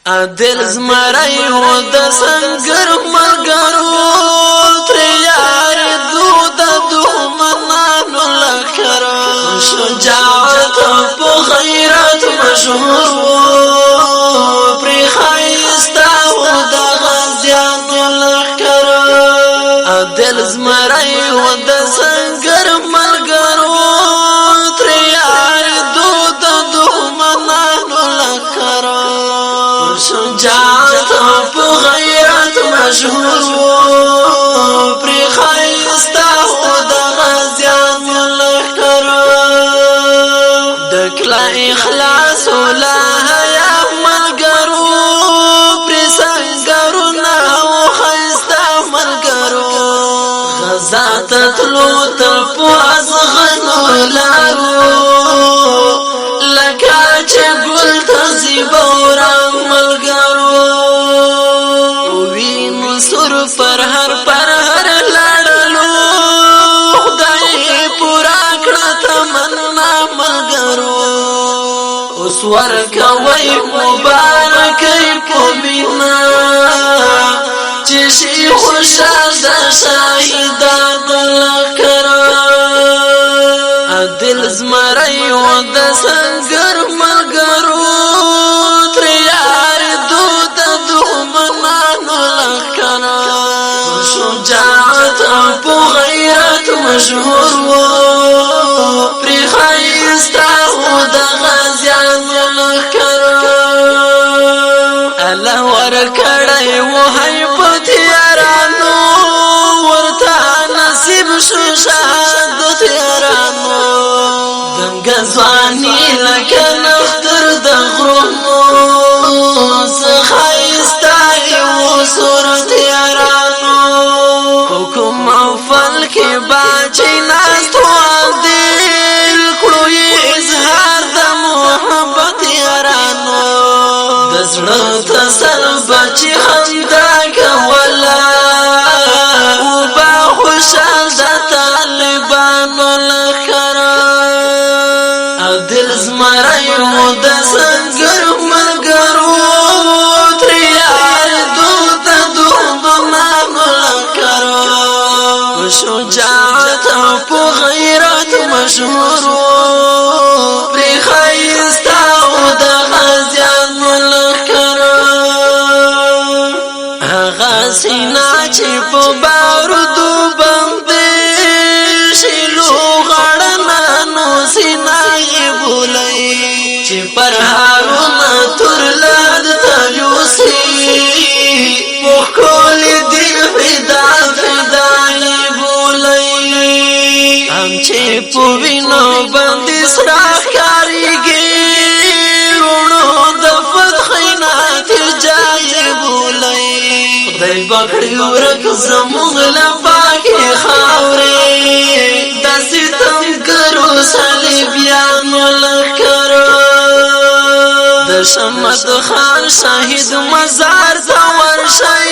دل زمرای و د سنگر ملګرو تر یار دود دښمنانو لخر شجاعت په غیرت مشهور پر خایستا و د غازیانو لخر دل زمرای و د سنگر ملګرو تر یار دود دښمنانو لخر شجاعت په غیرت مشهور پر خایستا و د غازیانو لخر دکلا اخلاص ولا حیا ملګرو پر سنگرونه و خایستا ملګرو غزا تطلو تلپو ازغنو لارو لکه چې ګل تزیبورا پر هر لړلو خدای پورا کړه تمنا ملګرو اوس ورکوي مبارکي په مینا چې شي خوشاله شهیدان لخر دل زمرای و د سنگر ملګرو تر یار دود دښمنانو لخر شجاعت په غیرت مشهور پر خایستا و د غازیانو لخر الله ورکړی و هیبت یارانو ورته نصیب شو شهادت یارانو دنګ ځواني لکه نختر د غرونو څخایستا و صورت یارانو حکم او فل کې باچې ناست دل کړو اظهار د محبت یارانو د زړه تسل بچي خندا کولا او با خوشال د طالبانو لخر دل زمرای و د سنگر ملګرو تر یار دود دښمنانو لخر شجاعت په غیرت مشهور پر خایستا و د غازیانو لخر هغه سینا چې په بارودو باندې شیلو غړنانو سینا یې بولای چې پر هارونه تر لاد ته یوسي په کول دی فدا چې پوینو باندې سراخ کاریږي رونو د فتحینات جای بولای خدای بکړي ورک زموږ لپاکه خاورې د ستم کرو صلیبیانو لخر د شمد خان شهید مزار ته ورشي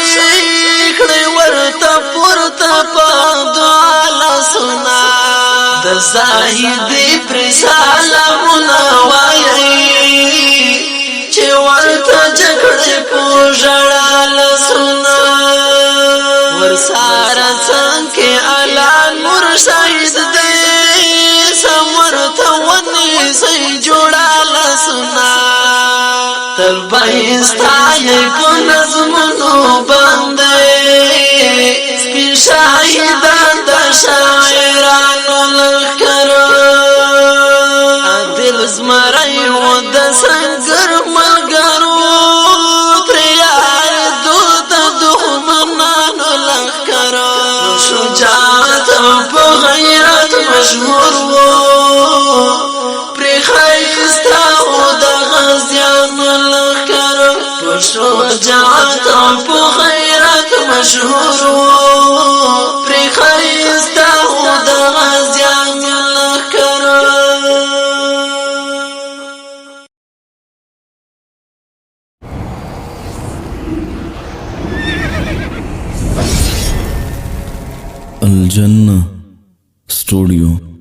کړي ورته پورته په دعا لاسونه د زاهدی پر سلامونه وایي چې ورته جګړې په ژړا لاسونه ورساره څنګه اعلان نور شهید دی سمرته ونی سي جوړا لاسونه تل بایستای په نظمونو باندې سپین شهیدان د شاعرانو لخر دل زمرای و د سنگر ملګرو تر یار دود دښمنانو لخر شجاعت په غیرت مشهور پر خایستا و د غازیانو لخر شجاعت په غیرت مشهور پر خایستا و د غازیانو لخر الجنة ستوديو